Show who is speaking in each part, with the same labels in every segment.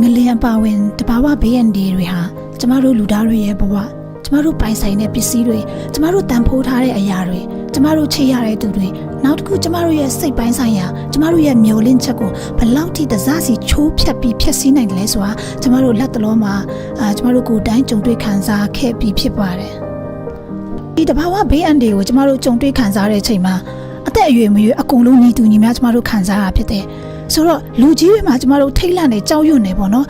Speaker 1: ငလျင်ပါဝင်တဘာဝဘေးအန္တရာယ်တွေဟာကျမတို့လူသားတွေရဲ့ဘဝကျမတို့ပိုင်ဆိုင်တဲ့ပစ္စည်းတွေကျမတို့တန်ဖိုးထားတဲ့အရာတွေကျမတို့ချေရတဲ့သူတွေနောက်တစ်ခုကျမတို့ရဲ့စိတ်ပိုင်းဆိုင်ရာကျမတို့ရဲ့မျောလင့်ချက်ကိုဘယ်လောက်ထိတစားစီချိုးဖြတ်ပြီးဖျက်ဆီးနိုင်တယ်လဲဆိုတာကျမတို့လက်တလုံးမှာကျမတို့ကိုယ်တိုင်ကြုံတွေ့ခံစားခဲ့ပြီးဖြစ်ပါတယ်ဒီတဘာဝဘေးအန္တရာယ်ကိုကျမတို့ကြုံတွေ့ခံစားတဲ့အချိန်မှာအသက်အရွယ်မရွေးအကုန်လုံးညီတူညီမျှကျမတို့ခံစားရဖြစ်တယ်ဆိုတော့လူကြီးတွေမှာကျမတို့ထိတ်လန့်နေကြောက်ရွံ့နေပေါ့နော်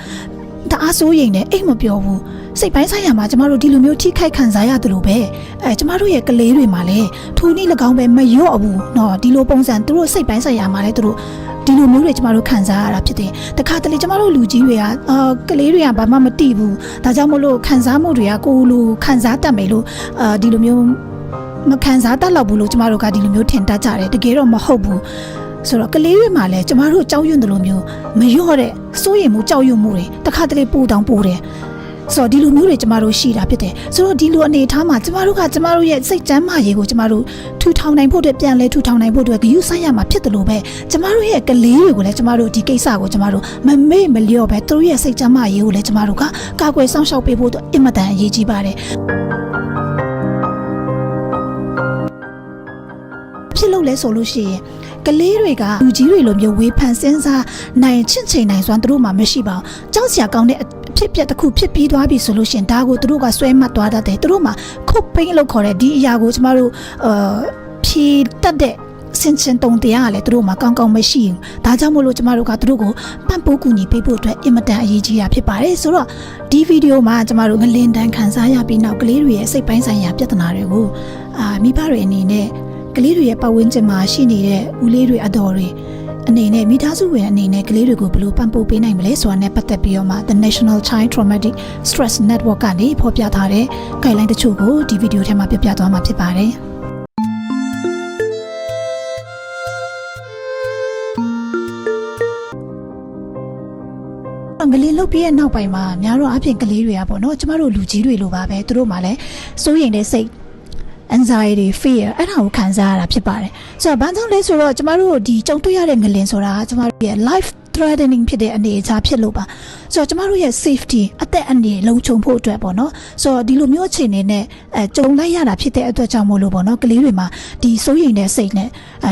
Speaker 1: တအားစိုးရိမ်နေအိတ်မပြောဘူးစိတ်ပိုင်းဆိုင်ရာမှာကျမတို့ဒီလိုမျိုးထိခိုက်ခံစားရတယ်လို့ပဲကျမတို့ရဲ့ကလေးတွေမှာလည်းထိုနည်း၎င်းပဲမလျော့ဘူးเนาะဒီလိုပုံစံသူတို့စိတ်ပိုင်းဆိုင်ရာမှာလည်းသူတို့ဒီလိုမျိုးတွေကျမတို့ခံစားရတာဖြစ်တယ်တခါတလေကျမတို့လူကြီးတွေကကလေးတွေကဘာမှမသိဘူးဒါကြောင့်မလို့ခံစားမှုတွေကကိုယ်လိုခံစားတတ်မယ်လို့ဒီလိုမျိုးမခံစားတတ်တော့ဘူးလို့ကျမတို့ကဒီလိုမျိုးထင်တတ်ကြတယ်တကယ်တော့မဟုတ်ဘူးဆိုတော့ကလေးတွေမှာလည်းကျမတို့ကြောက်ရွံ့တယ်လို့မျိုးမလျော့တဲ့စိုးရိမ်မှုကြောက်ရွံ့မှုတွေတခါတလေပို့တောင်ပို့တယ်ဆိုတော့ဒီလိုမျိုးတွေကျမတို့ရှိတာဖြစ်တယ်ဆိုတော့ဒီလိုအနေအထားမှာကျမတို့ကကျမတို့ရဲ့စိတ်ကျန်းမာရေးကိုကျမတို့ထူထောင်နိုင်ဖို့အတွက်ပြန်လဲထူထောင်နိုင်ဖို့အတွက်ဂရုစိုက်ရမှာဖြစ်တယ်လို့ပဲကျမတို့ရဲ့ကလေးတွေကိုလည်းကျမတို့ဒီကိစ္စကိုကျမတို့မမေ့မလျော့ပဲသူတို့ရဲ့စိတ်ကျန်းမာရေးကိုလည်းကျမတို့ကကာကွယ်စောင့်ရှောက်ပေးဖို့အတွက်အင်မတန်အရေးကြီးပါတယ်ဖြစ်လို့လဲဆိုလို့ရှိရင်ကလေးတွေကလူကြီးတွေလိုမျိုးဝေဖန်စဉ်းစားနိုင်ချင့်ချိန်နိုင်စွမ်းသူတို့မှမရှိပါဘူးကြောက်စရာကောင်းတဲ့အဖြစ်ပြက်တစ်ခုဖြစ်ပြီးသွားပြီဆိုလို့ရှိရင်ဒါကိုသူတို့ကဆွဲမှတ်သွားတတ်တယ်သူတို့မှခုတ်ပိန်းလို့ခေါ်တဲ့ဒီအရာကိုကျမတို့ဖြေတတ်တဲ့စင်စင်တုံတရားကလည်းသူတို့မှကောင်းကောင်းမရှိဘူးဒါကြောင့်မို့လို့ကျမတို့ကသူတို့ကိုပံ့ပိုးကူညီပေးဖို့အတွက်အင်မတန်အရေးကြီးတာဖြစ်ပါတယ်ဆိုတော့ဒီဗီဒီယိုမှာကျမတို့ငလင်တန်းခန်းစားရပြီးနောက်ကလေးတွေရဲ့စိတ်ပိုင်းဆိုင်ရာပြဿနာတွေကိုမိဘတွေအနေနဲ့ကလေးတွေရဲ့ပတ်ဝန်းကျင်မှာရှိနေတဲ့ဦးလေးတွေအတော်တွေအနေနဲ့မိသားစုဝင်အနေနဲ့ကလေးတွေကိုဘယ်လိုပံ့ပိုးပေးနိုင်မလဲဆိုတာနဲ့ပတ်သက်ပြီးတော့မှ The National Child Traumatic Stress Network ကနေဖော်ပြထားတဲ့ guideline တချို့ကိုဒီဗီဒီယိုထဲမှာပြပြသွားမှာဖြစ်ပါတယ်ငလင်လုတ်ပြီးရဲ့နောက်ပိုင်းမှာများတော့အပြင်ကလေးတွေကပေါ့နော်ကျမတို့လူကြီးတွေလိုပါပဲသူတို့မှလည်းစိုးရိမ်တဲ့စိတ်anxiety fear အဲ့ဒါကိုခံစားရတာဖြစ်ပါတယ်ဆိုတော့ဘာကြောင့်လဲဆိုတော့ကျမတို့ဒီကြုံတွေ့ရတဲ့ငလင်ဆိုတာကျမတို့ရဲ့ life threatening ဖြစ်တဲ့အနေအထားဖြစ်လို့ပါဆိုတော့ကျမတို့ရဲ့ safety အသက်အန္တရာယ်လုံခြုံဖို့အတွက်ပေါ့နော်ဆိုတော့ဒီလိုမျိုးအခြေအနေနဲ့ကြုံလိုက်ရတာဖြစ်တဲ့အတွက်ကြောင့်မို့လို့ပေါ့နော်ကလေးတွေမှာဒီစိုးရိမ်တဲ့စိတ်နဲ့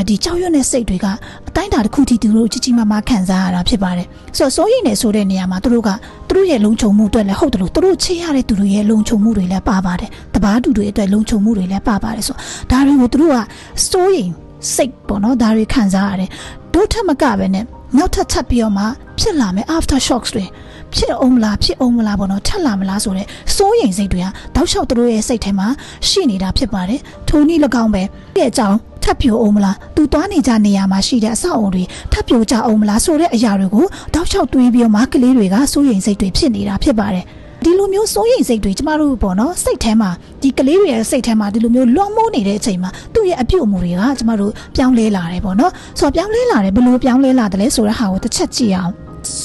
Speaker 1: ဒီကြောက်ရွံ့တဲ့စိတ်တွေကအတိုင်းအတာတစ်ခုထိသူတို့ကြီးကြီးမားမားခံစားရတာဖြစ်ပါတယ်ဆိုတော့စိုးရိမ်နေဆိုတဲ့နေရာမှာသူတို့ရဲ့လုံခြုံမှုအတွက်လည်းဟုတ်တယ်လို့သူတို့ချေရတဲ့သူတွေရဲ့လုံခြုံမှုတွေလည်းပါပါတယ်တပားတူတွေအတွက်လုံခြုံမှုတွေလည်းပါပါတယ်ဆိုတော့ဒါတွေကိုသူတို့ကစိုးရိမ်စိတ်ပေါ့နော်ဒါတွေခံစားရတယ်တို့ထက်မကပဲနဲ့နောက်ထပ်ချက်ပြီးတော့မှဖြစ်လာမယ် after shocks တွေဖြစ်အောင်မလားပေါ့နော်ထက်လာမလားဆိုတဲ့စိုးရိမ်စိတ်တွေကတောက်လျှောက်သူတို့ရဲ့စိတ်ထဲမှာရှိနေတာဖြစ်ပါတယ်ထိုနည်း၎င်းပဲရဲ့အကြောင်းထပ်ပြိုအောင်မလားသူသွားနေကြနေရာမှာရှိတဲ့အဆောက်အအုံတွေထပ်ပြိုကြအောင်မလားဆိုတဲ့အရာတွေကိုတောက်လျှောက်တွေးပြီးတော့မှကလေးတွေကစိုးရိမ်စိတ်တွေဖြစ်နေတာဖြစ်ပါတယ်ဒီလိုမျိုးစိုးရိမ်စိတ်တွေကျမတို့ပေါ့နော်စိတ်ထဲမှာဒီကလေးတွေရဲ့စိတ်ထဲမှာဒီလိုမျိုးလွှမ်းမိုးနေတဲ့အချိန်မှာသူ့ရဲ့အပြုအမူတွေကကျမတို့ပြောင်းလဲလာတယ်ပေါ့နော်ဆိုတော့ပြောင်းလဲလာတယ်ဘယ်လိုပြောင်းလဲလာတယ်လဲဆိုတဲ့ဟာကိုတစ်ချက်ကြည့်အောင်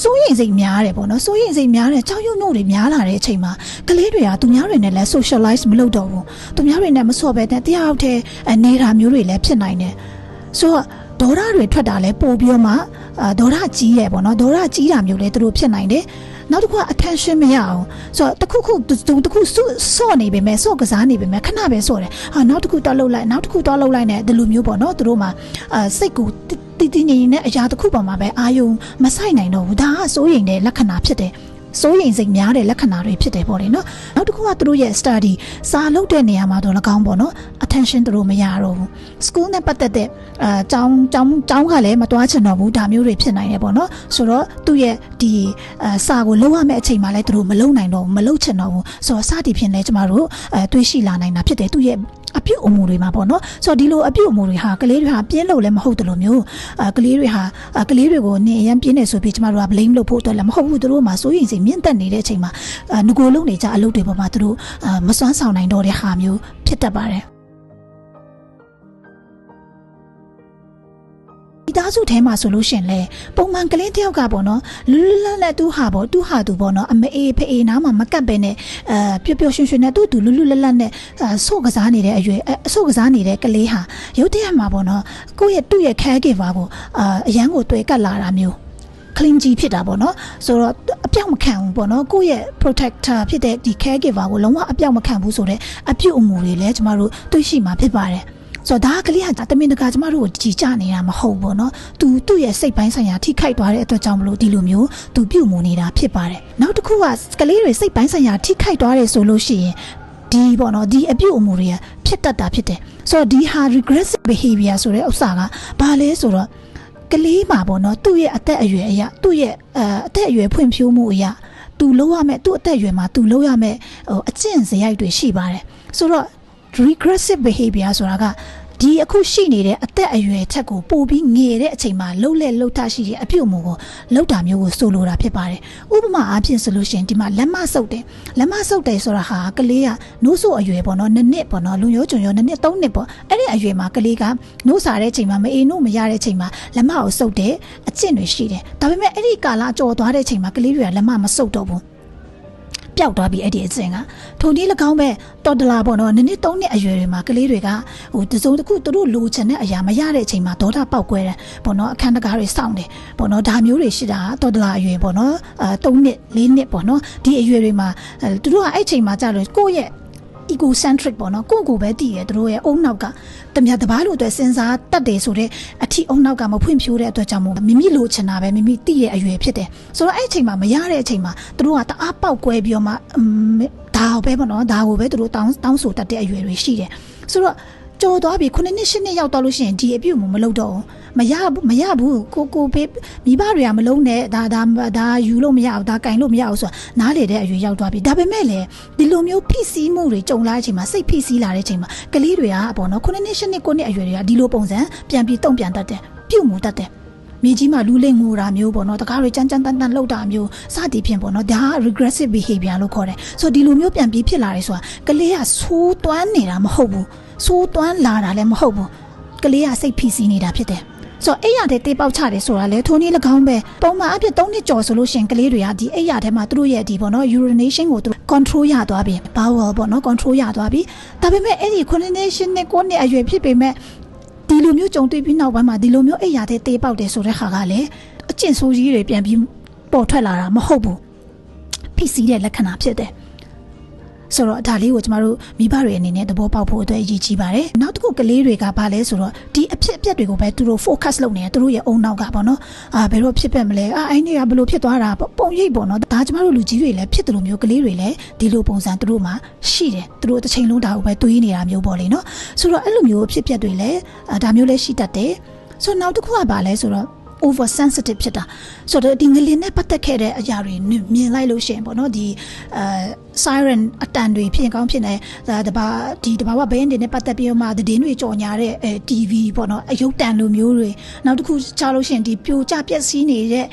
Speaker 1: စိုးရိမ်စိတ်များတယ်ပေါ့နော်စိုးရိမ်စိတ်များတယ်ကြောက်ရွံ့မှုတွေများလာတဲ့အချိန်မှာကလေးတွေကသူများတွေနဲ့လည်း socialize မလုပ်တော့ဘူးသူများတွေနဲ့မဆော့ပဲတဲ့တရားအောက်ထဲနေတာမျိုးတွေလည်းဖြစ်နိုင်တယ်ဆိုတော့ဒေါသတွေထွက်တာလည်းပို့ပြီးတော့မှဒေါသကြီးတယ်ပေါ့နော်ဒေါသကြီးတာမျိုးလည်းသူတို့ဖြစ်နိုင်တယ်နောက်တစ်ခုက attention မရအောင်ဆိုတော့တစ်ခုဆော့နေပေမဲ့ဆော့ကစားနေပေမဲ့ခဏပဲဆော့တယ်နောက်တစ်ခုတော့လှုပ်လိုက်နောက်တစ်ခုတော့လှုပ်လိုက်နဲ့ဒီလိုမျိုးပေါ့နော်သူတို့မှာစိတ်ကိုတည်ငြိမ်နေတဲ့အရာတစ်ခုပေါ်မှာပဲအာယုံမဆိုင်နိုင်တော့ဘူးဒါကစိုးရိမ်တဲ့လက္ခဏာဖြစ်တယ်စိုးရိမ်စိတ်များတဲ့လက္ခဏာတွေဖြစ်တယ်ပေါ့လေနော်နောက်တစ်ခုကသူတို့ရဲ့ study စာလုပ်တဲ့နေရာမှာတော့၎င်းပေါ့နော် attention သူတို့မရတော့ဘူး school နဲ့ပတ်သက်တဲ့ကျောင်းကလည်းမတွားချင်တော့ဘူးဒါမျိုးတွေဖြစ်နိုင်တယ်ပေါ့နော်ဆိုတော့သူ့ရဲ့ဒီစာကိုလုပ်ရမယ့်အချိန်မှာလည်းသူတို့မလုပ်နိုင်တော့ဘူးမလုပ်ချင်တော့ဘူးဆိုတော့စသည်ဖြင့်လည်းကျမတို့တွေးရှိလာနိုင်တာဖြစ်တယ်သူ့ရဲ့အပြုအမူတွေမှာပေါ့နော်ဆိုတော့ဒီလိုအပြုအမူတွေဟာကလေးတွေဟာပြင်းလို့လည်းမဟုတ်တယ်လို့မျိုးကလေးတွေကိုနင်အရင်ပြင်းနေဆိုပြီးကျမတို့က blame လုပ်ဖို့အတွက်လည်းမဟုတ်ဘူးသူတို့မှာစိုးရိမ်စိတ်မြင့်တက်နေတဲ့အချိန်မှာငကိုလုံးနေကြအလုပ်တွေပေါ်မှာသူတို့မစွမ်းဆောင်နိုင်တော့တဲ့ဟာမျိုးဖြစ်တတ်ပါတယ်မိသားစုထဲမှာဆိုလို့ရှင်လေပုံမှန်ကလေးတယောက်ကပေါ့နော်လွတ်လပ်နဲ့သူဟာသူပေါ့နော်အမေအေးဖေးနားမှာမကပ်ပဲနဲ့ပျော်ပျော်ရွှင်ရွှင်နဲ့သူလွတ်လပ်နဲ့ဆော့ကစားနေတဲ့အရွယ်ဆော့ကစားနေတဲ့ကလေးဟာရုတ်တရက်မှာပေါ့နော်ကိုယ့်ရဲ့သူ့ရဲ့ caregiver ကိုအရန်ကိုတွေ့ကတ်လာတာမျိုး clean ကြီးဖြစ်တာပေါ့နော်ဆိုတော့အပြောက်မခံဘူးပေါ့နော်ကိုယ့်ရဲ့ protector ဖြစ်တဲ့ဒီ caregiver ကိုလုံးဝအပြောက်မခံဘူးဆိုတဲ့အပြုအမူတွေလည်းကျမတို့တွေ့ရှိမှာဖြစ်ပါတယ်ဆိုတော့ဒါကလေးကတမင်တကာကျမတို့ကိုကြည်ကြနေတာမဟုတ်ဘူးเนาะသူ့ရဲ့စိတ်ပိုင်းဆိုင်ရာထိခိုက်သွားတဲ့အတွက်ကြောင့်မလို့ဒီလိုမျိုးသူပြုတ်မှုနေတာဖြစ်ပါတယ်နောက်တစ်ခုကကလေးတွေစိတ်ပိုင်းဆိုင်ရာထိခိုက်သွားတယ်ဆိုလို့ရှိရင်ဒီပေါ့နော်ဒီအပြုတ်အမူတွေကဖြစ်တတ်တာဖြစ်တယ်ဆိုတော့ဒီဟာ regressive behavior ဆိုတဲ့ဥစ္စာကဘာလဲဆိုတော့ကလေးမှာပေါ့နော်သူ့ရဲ့အသက်အရွယ်အရာသူ့ရဲ့အသက်အရွယ်ဖွံ့ဖြိုးမှုအရာသူလုပ်ရမယ့်သူ့အသက်အရွယ်မှာသူလုပ်ရမယ့်အကျင့်စရိုက်တွေရှိပါတယ်ဆိုတော့regressive behavior ဆိုတာကဒီအခုရှိနေတဲ့အသက်အရွယ်ထက်ကိုပိုပြီးငယ်တဲ့အချိန်မှာလှုပ်ထရှိတဲ့အပြုတ်မှုကိုလှုပ်တာမျိုးကိုဆိုလိုတာဖြစ်ပါတယ်ဥပမာအားဖြင့်ဆိုလို့ရှိရင်ဒီမှာလက်မဆုပ်တယ်ဆိုတာဟာကလေးကနိုးစို့အရွယ်ပေါ့နော်2နှစ်ပေါ့နော်လူရိုးကျွံရိုး2နှစ်3နှစ်ပေါ့အဲ့ဒီအရွယ်မှာကလေးကနိုးစားတဲ့အချိန်မှာမအေးနိုးမရတဲ့အချိန်မှာလက်မကိုဆုပ်တယ်အကျင့်တွေရှိတယ်ဒါပေမဲ့အဲ့ဒီကာလကြော်သွားတဲ့အချိန်မှာကလေးတွေကလက်မမဆုပ်တော့ဘူးပျောက်သွားပြီအဲ့ဒီအစဉ်ကထုံဒီ၎င်းပဲတော်တလာပေါ့နော်နှစ်3နှစ်အရွယ်တွေမှာကလေးတွေကတစုံတစ်ခုသူတို့လိုချင်တဲ့အရာမရတဲ့အချိန်မှာဒေါသပေါက်ကွဲတယ်ပေါ့နော်အခန်းတကားတွေစောင့်တယ်ပေါ့နော်ဒါမျိုးတွေရှိတာတော်တလာအရွယ်ပေါ့နော်3နှစ်4နှစ်ပေါ့နော်ဒီအရွယ်တွေမှာသူတို့ကအဲ့ချိန်မှာကြာလို့ကိုယ့်ရဲ့ egocentric ပေါ့နော်ကိုပဲတည်ရသူတို့ရဲ့အုံနောက်ကတမန်တပားလို့အတွက်စဉ်းစားတတ်တယ်ဆိုတဲ့အထီအုံနောက်ကမဖွင့်ဖြိုးတဲ့အတွက်ကြောင့်မို့မိမိလိုချင်တာပဲမိမိတည်ရအရွယ်ဖြစ်တယ်ဆိုတော့အဲ့ချိန်မှာမရတဲ့အချိန်မှာသူတို့ကတအားပေါက်ကွဲပြီးတော့မှဒါပဲပေါ့နော်ဒါကိုပဲသူတို့တောင်းဆိုတတ်တဲ့အရွယ်တွေရှိတယ်ဆိုတော့ကြော်သွားပြီ9နှစ်10နှစ်ရောက်တော့လို့ရှိရင်ဒီအပြုတ်မလုပ်တော့မရဘူးကိုပေးမိဘတွေကမလုံးနဲ့ဒါယူလို့မရအောင်ဒါကင်လို့မရအောင်ဆိုတာနားလေတဲ့အရွယ်ရောက်သွားပြီဒါပေမဲ့လေဒီလိုမျိုးဖိစီးမှုတွေကြုံလာတဲ့အချိန်မှာစိတ်ဖိစီးလာတဲ့အချိန်မှာကလေးတွေကပေါ့နော်9နှစ်10နှစ်9နှစ်အရွယ်တွေကဒီလိုပုံစံပြန်ပြီးတုံ့ပြန်တတ်တယ်ပြုတ်မှုတတ်တယ်မြေကြီးမှာလူလိမ်ငိုတာမျိုးပေါ့နော်တကားတွေကြမ်းတမ်းလှုပ်တာမျိုးစသည်ဖြင့်ပေါ့နော်ဒါက regressive behavior လို့ခေါ်တယ်ဆိုတော့ဒီလိုမျိုးပြန်ပြီးဖြစ်လာတယ်ဆိုတာကလေးကဆိုးသွမ်းနေတာမဟုတ်ဘူးဆိုးသွမ်းလာတာလည်းမဟုတ်ဘူးကလေးကစိတ်ဖိစီးနေတာဖြစ်တယ်ဆိုတော့အိယာတဲ့တေးပေါက်ချတယ်ဆိုတာလေထိုနည်း၎င်းပဲပုံမှန်အဖြစ်3နှစ်ကျော်ဆိုလို့ရှိရင်ကလေးတွေကဒီအိယာထဲမှာသူတို့ရဲ့ဒီပေါ့နော် urination ကိုသူ control ရသွားပြီ bowel ပေါ့နော် control ရသွားပြီဒါပေမဲ့အဲ့ဒီ coordination နဲ့9နှစ်အရွယ်ဖြစ်ပေမဲ့ဒီလိုမျိုးကြုံတွေ့ပြီးနောက်ပိုင်းမှာဒီလိုမျိုးအိယာတဲ့တေးပေါက်တယ်ဆိုတဲ့ဟာကလည်းအကျင့်ဆိုးကြီးတွေပြန်ပြီးပေါ်ထွက်လာတာမဟုတ်ဘူးဖိစီးတဲ့လက္ခဏာဖြစ်တယ်ဆိုတော့ဒါလေးကိုကျမတို့မိဘတွေအနေနဲ့သဘောပေါက်ဖို့အတွက်အရေးကြီးပါတယ်နောက်တစ်ခုကလေးတွေကဘာလဲဆိုတော့ဒီအဖြစ်အပျက်တွေကိုပဲသူတို့ focus လုပ်နေတယ်သူတို့ရဲ့အုံနောက်ကပေါ့နော်ဘယ်တော့ဖြစ်ပဲမလဲအဲ့ဒီကဘယ်လိုဖြစ်သွားတာပုံရိပ်ပေါ့နော်ဒါကျမတို့လူကြီးတွေလည်းဖြစ်တယ်လို့မျိုးကလေးတွေလည်းဒီလိုပုံစံသူတို့မှာရှိတယ်သူတို့တစ်ချိန်လုံးဒါကိုပဲတွေးနေတာမျိုးပေါ့လေနော်ဆိုတော့အဲ့လိုမျိုးဖြစ်ပျက်တွေလည်းဒါမျိုးလည်းရှိတတ်တယ်ဆိုတော့နောက်တစ်ခုကဘာလဲဆိုတော့over sensitive ဖြစ်တာဆိုတော့ဒီငလင်နဲ့ပတ်သက်ခဲ့တဲ့အရာတွေမြင်လိုက်လို့ရှိရင်ပေါ့နော်ဒီ siren အတန်တွေဖြစ်ကောင်းဖြစ်နေတဘာဝဘဲအနေနဲ့ပတ်သက်ပြီးတော့မှသတင်းတွေကြော်ညာတဲ့TV ပေါ့နော်အယုတ်တန်လိုမျိုးတွေနောက်တစ်ခုကြားလို့ရှိရင်ဒီပြိုကျပျက်စီးနေတဲ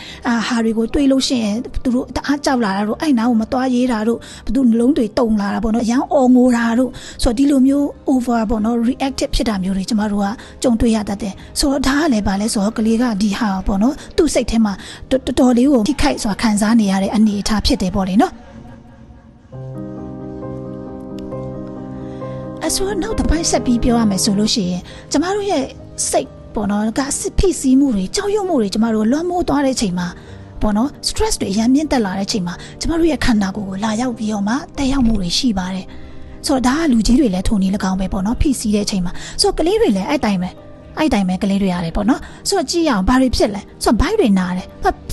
Speaker 1: ့ဟာတွေကိုတွေးလို့ရှိရင်သူတို့တအားကြောက်လာတာတို့အဲ့နာကိုမသွားရေးတာတို့ဘသူနှလုံးတွေတုန်လာတာပေါ့နော်ရမ်းအော်ငိုတာတို့ဆိုတော့ဒီလိုမျိုး over ပေါ့နော် reactive ဖြစ်တာမျိုးတွေကျမတို့ကကြုံတွေ့ရတတ်တယ်ဆိုတော့ဒါကလည်းပါလဲဆိုတော့ကလေးကဒီဟာပေါ့နော်သူ့စိတ်ထဲမှာတော်တော်လေးကိုထိခိုက်စွာခံစားနေရတဲ့အနေအထားဖြစ်တယ်ပေါ့လေနော်အဆိုနောက်တစ်ပိုင်းဆက်ပြီးပြောရမယ်ဆိုလို့ရှိရင်ကျမတို့ရဲ့စိတ်ပေါ့နော်ကဖိစီးမှုတွေကြောက်ရွံ့မှုတွေကျမတို့လွှမ်းမိုးသွားတဲ့ချိန်မှာပေါ့နော် stress တွေရမ်းမြင့်တက်လာတဲ့ချိန်မှာကျမတို့ရဲ့ခန္ဓာကိုယ်ကိုလာရောက်ပြီးတော့မှတက်ရောက်မှုတွေရှိပါတယ်ဆိုတော့ဒါကလူကြီးတွေလည်းထုံနေ၎င်းပဲပေါ့နော်ဖိစီးတဲ့ချိန်မှာဆိုတော့ကလေးတွေလည်းအဲ့တိုင်းပဲကလေးတွေရတယ်ပေါ့နော်ဆိုတော့ကြည့်ရအောင်ဘာတွေဖြစ်လဲဆိုတော့ဘိုက်တွေနာတယ်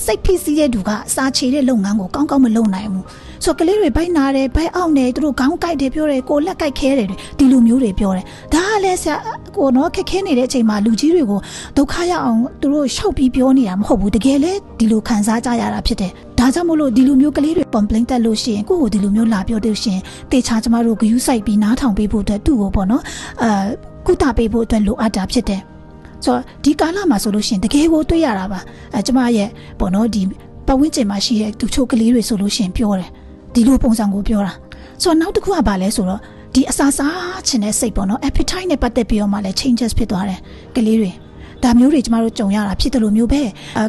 Speaker 1: စိတ်ဖိစီးတဲ့သူကစားချေတဲ့လုပ်ငန်းကိုကောင်းကောင်းမလုပ်နိုင်ဘူးဆိုတော့ကလေးတွေဘိုက်နာတယ်ဘိုက်အောင့်တယ်သူတို့ခေါင်းကိုက်တယ်ပြောတယ်ကိုလက်ကိုက်ခဲတယ်ဒီလိုမျိုးတွေပြောတယ်ဒါကလည်းဆရာကိုနော်ခက်ခဲနေတဲ့အချိန်မှာလူကြီးတွေကိုဒုက္ခရအောင်သူတို့ရှောက်ပြီးပြောနေတာမဟုတ်ဘူးတကယ်လဲဒီလိုခံစားကြရတာဖြစ်တယ်ဒါကြောင့်မို့လို့ဒီလိုမျိုးကလေးတွေ complain တက်လို့ရှိရင်ကိုယ့်ကိုဒီလိုမျိုးလာပြောလို့ရှိရင်တေချာကျမတို့ဂယုစိုက်ပြီးနားထောင်ပေးဖို့အတွက်သူ့ကိုပေါ့နော်ကုသပေးဖို့အတွက်လိုအပ်တာဖြစ်တယ်ဆိုတော့ဒီကာလမှာဆိုလို့ရှိရင်တကယ်ကိုတွေ့ရတာပါကျမရဲ့ပေါ့နော်ဒီပတ်ဝန်းကျင်မှာရှိတဲ့သူချိုကလေးတွေဆိုလို့ရှိရင်ပြောတယ်ဒီလိုပုံစံကိုပြောတာဆိုတော့နောက်တစ်ခုကဘာလဲဆိုတော့ဒီအစာစားခြင်းတဲ့စိတ်ပေါ့နော် appetite နဲ့ပတ်သက်ပြီးတော့မှလည်း changes ဖြစ်သွားတယ်ကလေးတွေ ဒါမျိုးတွေကျမတို့ကြုံရတာဖြစ်တယ်လို့မျိုးပဲ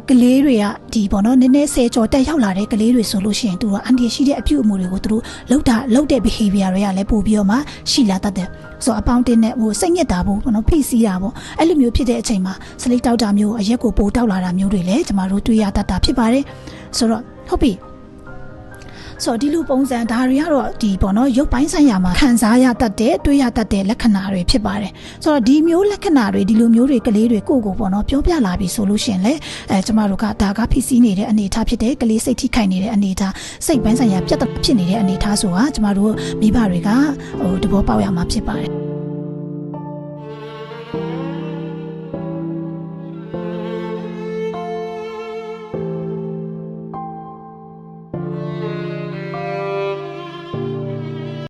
Speaker 1: ကလေးတွေကဒီပေါ့နော်နည်းနည်းဆယ်ကျော်တက်ရောက်လာတဲ့ကလေးတွေဆိုလို့ရှိရင်သူတို့အန်တီရှိတဲ့အပြုအမူတွေကိုသူတို့လောက်တဲ့ behavior တွေကလည်းပို့ပြီးတော့မှရှိလာတတ်တယ်ဆိုတော့အပေါင်းတင်းနဲ့ဟိုစိတ်ညစ်တာပေါ့နော်ဖိစီးတာပေါ့အဲ့လိုမျိုးဖြစ်တဲ့အချိန်မှာစလိတ်တောက်တာမျိုးအရက်ကိုပိုတောက်လာတာမျိုးတွေလည်းကျမတို့တွေ့ရတတ်တာဖြစ်ပါတယ်ဆိုတော့ဟုတ်ပြီဆိုတော့ဒီလိုပုံစံဒါတွေကတော့ဒီပေါ့နော်ရုပ်ပိုင်းဆိုင်ရာမှာခံစားရတတ်တဲ့တွေ့ရတတ်တဲ့လက္ခဏာတွေဖြစ်ပါတယ်ဆိုတော့ဒီမျိုးလက္ခဏာတွေဒီလိုမျိုးတွေကလေးတွေကိုပေါ့နော်ပြောပြလာပြီဆိုလို့ရှိရင်လေကျမတို့ကဒါကဖိစီးနေတဲ့အနေအထားဖြစ်တဲ့ကလေးစိတ်ထိခိုက်နေတဲ့အနေအထားစိတ်ပိုင်းဆိုင်ရာပြတ်ဖြစ်နေတဲ့အနေအထားဆိုတာကျမတို့မိဘတွေကဟိုသဘောပေါက်ရမှာဖြစ်ပါတယ်